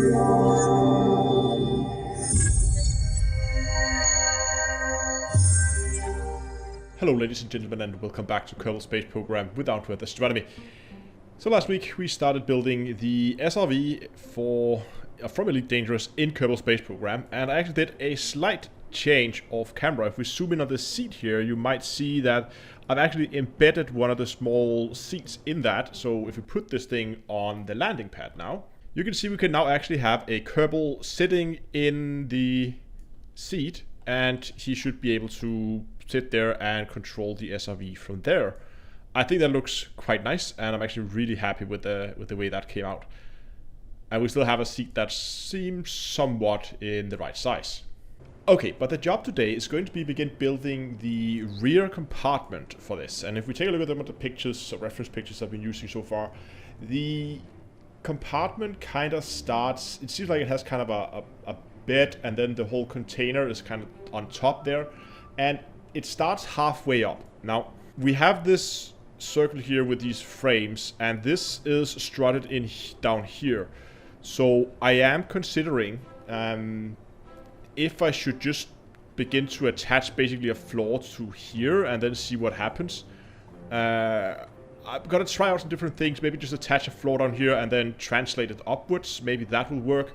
Hello ladies and gentlemen, and welcome back to Kerbal Space Program without Earth Astronomy. So last week we started building the SRV from Elite Dangerous in Kerbal Space Program, and I actually did a slight change of camera. If we zoom in on the seat here, you might see that I've actually embedded one of the small seats in that. So if we put this thing on the landing pad now, you can see we can now actually have a Kerbal sitting in the seat, and he should be able to sit there and control the SRV from there. I think that looks quite nice, and I'm actually really happy with the way that came out. And we still have a seat that seems somewhat in the right size. Okay, but the job today is going to be begin building the rear compartment for this. And if we take a look at some of the pictures, reference pictures I've been using so far, the compartment kind of starts, it seems like it has kind of a bed, and then the whole container is kind of on top there. And it starts halfway up. Now, we have this circle here with these frames, and this is strutted in down here. So I am considering if I should just begin to attach basically a floor to here and then see what happens. I'm gonna try out some different things. Maybe just attach a floor down here and then translate it upwards. Maybe that will work.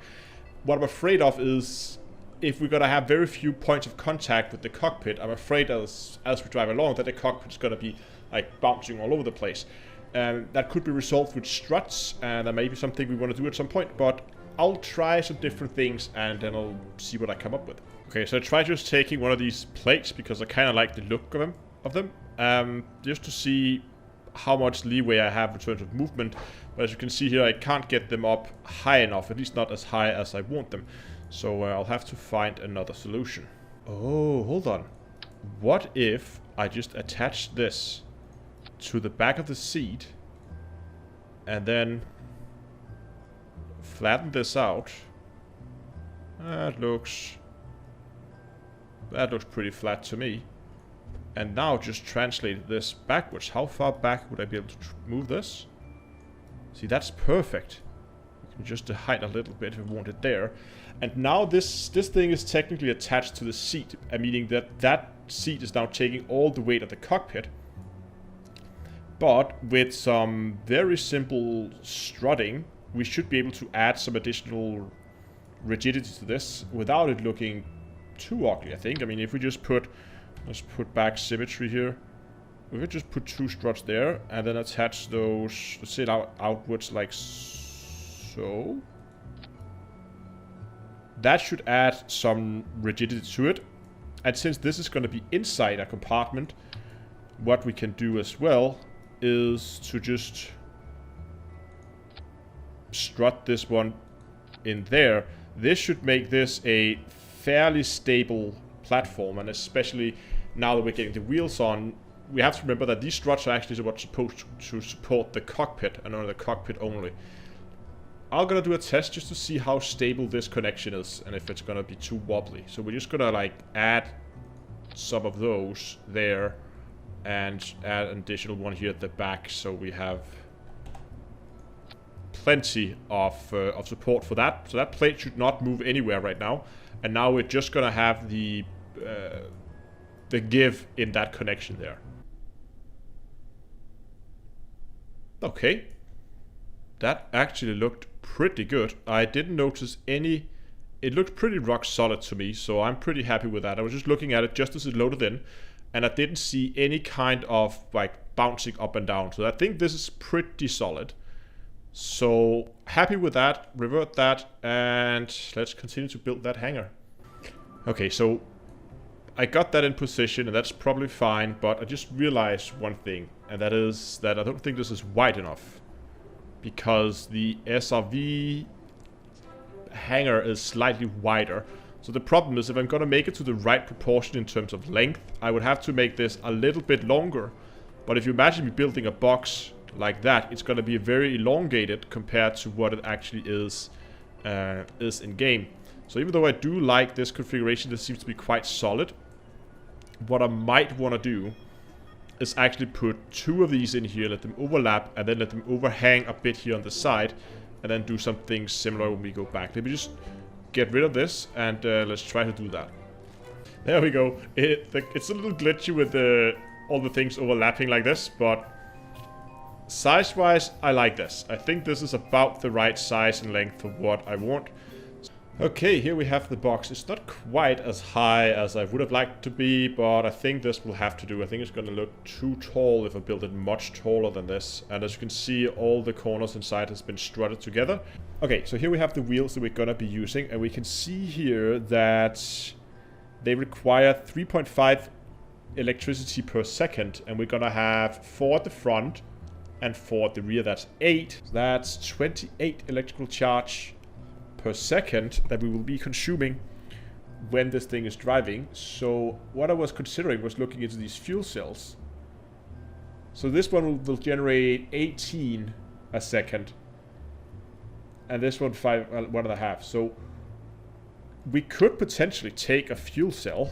What I'm afraid of is if we're gonna have very few points of contact with the cockpit, I'm afraid as we drive along that the cockpit's gonna be like bouncing all over the place. That could be resolved with struts, and that may be something we want to do at some point, but I'll try some different things and then I'll see what I come up with. Okay, so I tried just taking one of these plates because I kind of like the look of them, just to see how much leeway I have in terms of movement. But as you can see here, I can't get them up high enough, at least not as high as I want them. So I'll have to find another solution. Oh, hold on. What if I just attach this to the back of the seat and then flatten this out? That looks pretty flat to me. And now just translate this backwards. How far back would I be able to move this? See, that's perfect. We can just height a little bit if we want it there. And now this thing is technically attached to the seat, meaning that seat is now taking all the weight of the cockpit. But with some very simple strutting, we should be able to add some additional rigidity to this without it looking too ugly, I think. I mean, if we just let's put back symmetry here. We could just put two struts there and then attach those, sit outwards like so. That should add some rigidity to it. And since this is going to be inside a compartment, what we can do as well is to just strut this one in there. This should make this a fairly stable platform, and especially now that we're getting the wheels on, we have to remember that these struts are actually what's supposed to support the cockpit and only the cockpit only. I'm gonna do a test just to see how stable this connection is and if it's gonna be too wobbly. So we're just gonna like add some of those there and add an additional one here at the back, so we have plenty of support for that. So that plate should not move anywhere right now, and now we're just gonna have the give in that connection there. Okay, that actually looked pretty good. I didn't notice any. It looked pretty rock solid to me, so I'm pretty happy with that. I was just looking at it just as it loaded in, and I didn't see any kind of like bouncing up and down. So I think this is pretty solid. So happy with that. Revert that, and let's continue to build that hangar. Okay, so I got that in position, and that's probably fine, but I just realized one thing, and that is that I don't think this is wide enough, because the SRV hangar is slightly wider. So the problem is, if I'm gonna make it to the right proportion in terms of length, I would have to make this a little bit longer. But if you imagine me building a box like that, it's gonna be very elongated compared to what it actually is in game. So even though I do like this configuration, this seems to be quite solid, what I might want to do is actually put two of these in here, let them overlap, and then let them overhang a bit here on the side, and then do something similar when we go back. Let me just get rid of this, and let's try to do that. There we go. It's a little glitchy with all the things overlapping like this, but size-wise, I like this. I think this is about the right size and length for what I want. Okay, here we have the box. It's not quite as high as I would have liked to be, but I think this will have to do. I think it's going to look too tall if I build it much taller than this. And as you can see, all the corners inside has been strutted together. Okay, so here we have the wheels that we're going to be using, and we can see here that they require 3.5 electricity per second, and we're going to have 4 at the front and 4 at the rear. That's 8. That's 28 electrical charge per second that we will be consuming when this thing is driving. So what I was considering was looking into these fuel cells. So this one will generate 18 a second, and this one 1.5. So we could potentially take a fuel cell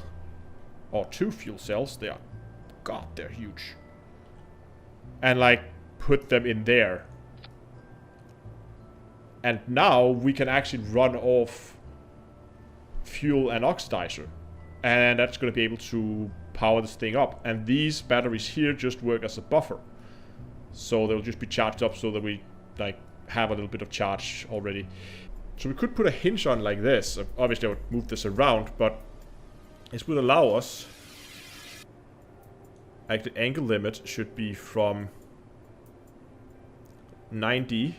or 2 fuel cells. They're huge, and like put them in there. And now we can actually run off fuel and oxidizer. And that's going to be able to power this thing up. And these batteries here just work as a buffer. So they'll just be charged up so that we like have a little bit of charge already. So we could put a hinge on like this. Obviously I would move this around, but this would allow us... Like the angle limit should be from 90...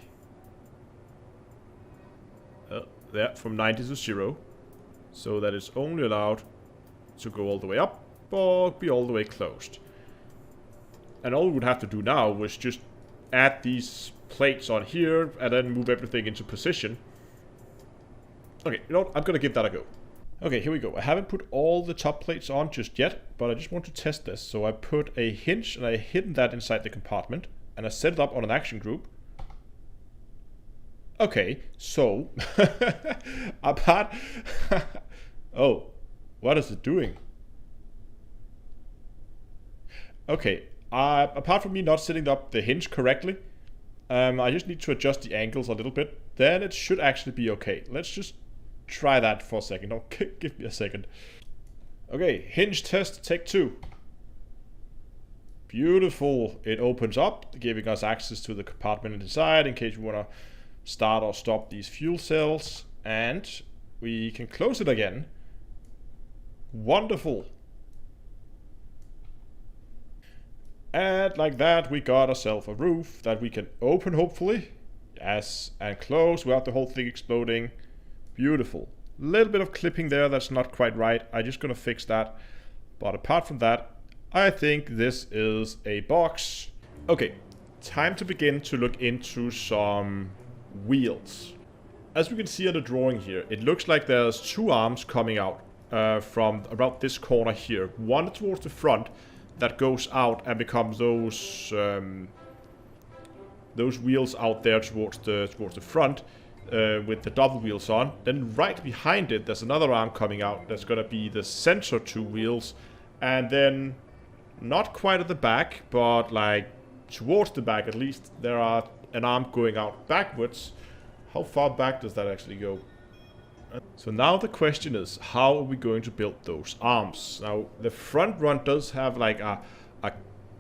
there, from 90 to 0. So that it's only allowed to go all the way up or be all the way closed. And all we would have to do now was just add these plates on here and then move everything into position. Okay, you know what? I'm gonna give that a go. Okay, here we go. I haven't put all the top plates on just yet, but I just want to test this. So I put a hinge and I hidden that inside the compartment, and I set it up on an action group. Okay, so apart... oh, what is it doing? Okay, apart from me not setting up the hinge correctly, I just need to adjust the angles a little bit. Then it should actually be okay. Let's just try that for a second. Okay, give me a second. Okay, hinge test, take 2. Beautiful. It opens up, giving us access to the compartment inside in case we want to start or stop these fuel cells, and we can close it again. Wonderful. And like that we got ourselves a roof that we can open, hopefully. Yes, and close without the whole thing exploding. Beautiful. Little bit of clipping there that's not quite right. I'm just gonna fix that. But apart from that, I think this is a box. Okay, time to begin to look into some wheels. As we can see on the drawing here, it looks like there's 2 arms coming out from about this corner here. One towards the front that goes out and becomes those wheels out there towards the front with the double wheels on. Then right behind it, there's another arm coming out that's gonna be the center 2 wheels, and then not quite at the back, but like towards the back at least, there are an arm going out backwards. How far back does that actually go? So now the question is, how are we going to build those arms? Now the front run does have like a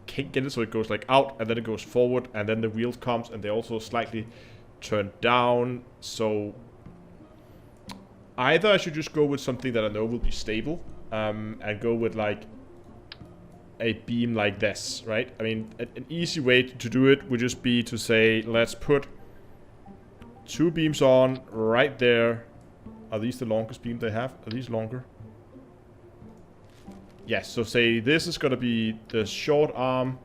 kink in it, so it goes like out and then it goes forward, and then the wheels comes and they also slightly turn down. So either I should just go with something that I know will be stable, and go with like a beam like this, right? I mean, an easy way to do it would just be to say, let's put 2 beams on right there. Are these the longest beam they have? Are these longer? Yes, so say this is gonna be the short arm.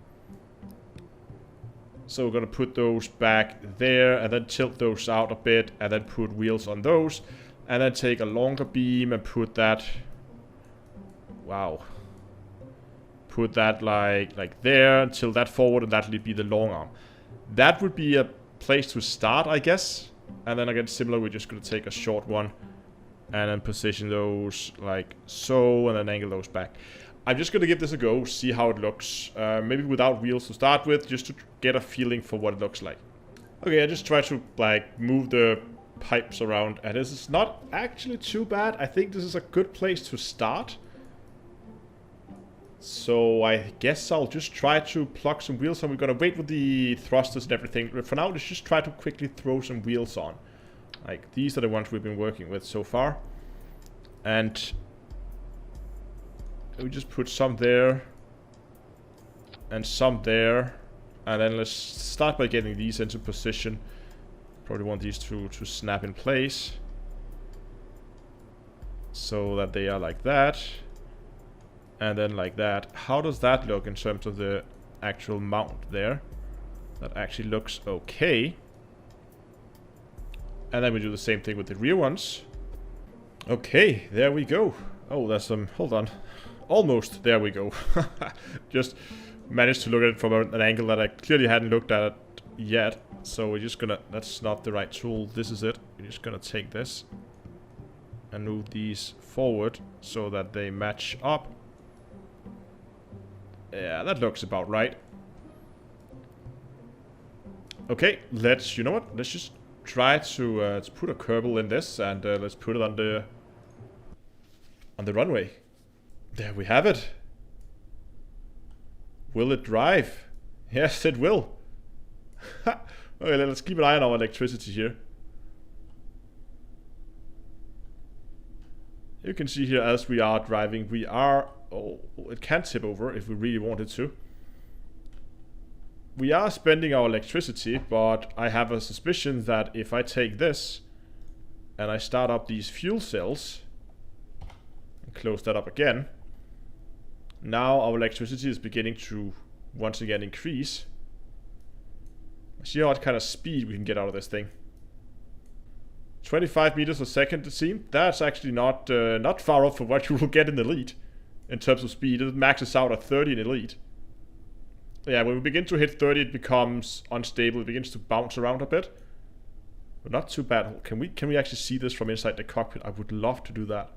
So we're gonna put those back there and then tilt those out a bit and then put wheels on those. And then take a longer beam and put that... Wow. Put that like there, tilt that forward, and that'll be the long arm. That would be a place to start, I guess. And then again, similar, we're just going to take a short one and then position those like so, and then angle those back. I'm just going to give this a go, see how it looks. Maybe without wheels to start with, just to get a feeling for what it looks like. Okay, I just try to like move the pipes around, and this is not actually too bad. I think this is a good place to start. So I guess I'll just try to plug some wheels on. We're gonna wait with the thrusters and everything. But for now, let's just try to quickly throw some wheels on. Like, these are the ones we've been working with so far. And we just put some there. And some there. And then let's start by getting these into position. Probably want these to snap in place. So that they are like that. And then like that. How does that look in terms of the actual mount there? That actually looks okay. And then we do the same thing with the rear ones. Okay, there we go. Oh, there's some... Hold on. Almost. There we go. Just managed to look at it from an angle that I clearly hadn't looked at it yet. So we're just gonna... That's not the right tool. This is it. We're just gonna take this and move these forward so that they match up. Yeah, that looks about right. Okay, let's... You know what? Let's just try to put a kerbal in this, and let's put it on the runway. There we have it. Will it drive? Yes, it will. Okay, let's keep an eye on our electricity here. You can see here as we are driving, we are... Oh, it can tip over if we really wanted to. We are spending our electricity, but I have a suspicion that if I take this and I start up these fuel cells and close that up again, now our electricity is beginning to once again increase. See what kind of speed we can get out of this thing. 25 meters a second, it seemed. That's actually not far off from what you will get in Elite in terms of speed. It maxes out at 30 in Elite. Yeah, when we begin to hit 30, it becomes unstable. It begins to bounce around a bit. But not too bad. Can we actually see this from inside the cockpit? I would love to do that.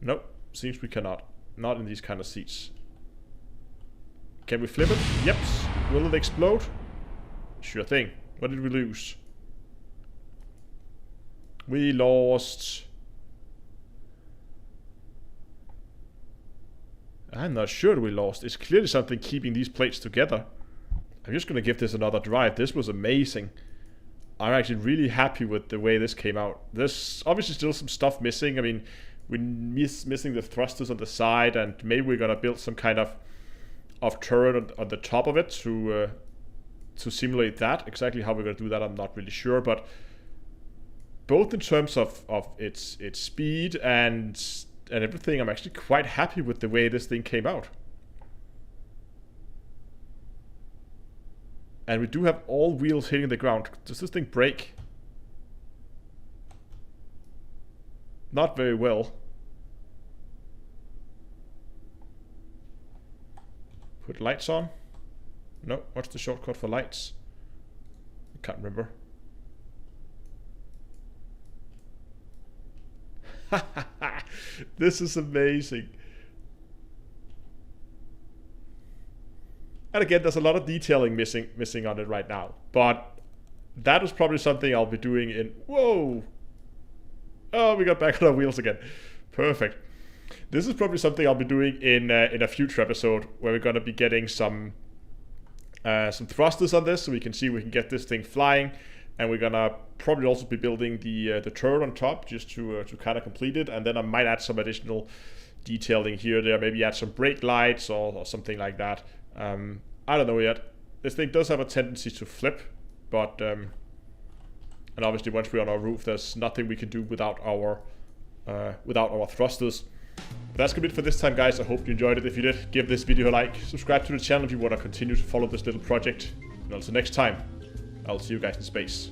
Nope, seems we cannot. Not in these kind of seats. Can we flip it? Yep. Will it explode? Sure thing. What did we lose? We lost... I'm not sure we lost. It's clearly something keeping these plates together. I'm just going to give this another drive. This was amazing. I'm actually really happy with the way this came out. There's obviously still some stuff missing. I mean, we're missing the thrusters on the side, and maybe we're going to build some kind of turret on the top of it to simulate that. Exactly how we're going to do that, I'm not really sure. But both in terms of its speed and everything, I'm actually quite happy with the way this thing came out. And we do have all wheels hitting the ground. Does this thing brake? Not very well. Put lights on. No, what's the shortcut for lights? I can't remember. This is amazing. And again, there's a lot of detailing missing on it right now. But that is probably something I'll be doing in... Whoa! Oh, we got back on our wheels again. Perfect. This is probably something I'll be doing in a future episode, where we're going to be getting some thrusters on this, so we can see we can get this thing flying. And we're gonna probably also be building the turret on top, just to kind of complete it. And then I might add some additional detailing here, there, maybe add some brake lights or something like that. I don't know yet. This thing does have a tendency to flip, but and obviously once we're on our roof, there's nothing we can do without our thrusters. But that's gonna be it for this time, guys. I hope you enjoyed it. If you did, give this video a like, subscribe to the channel if you want to continue to follow this little project. And until next time, I'll see you guys in space.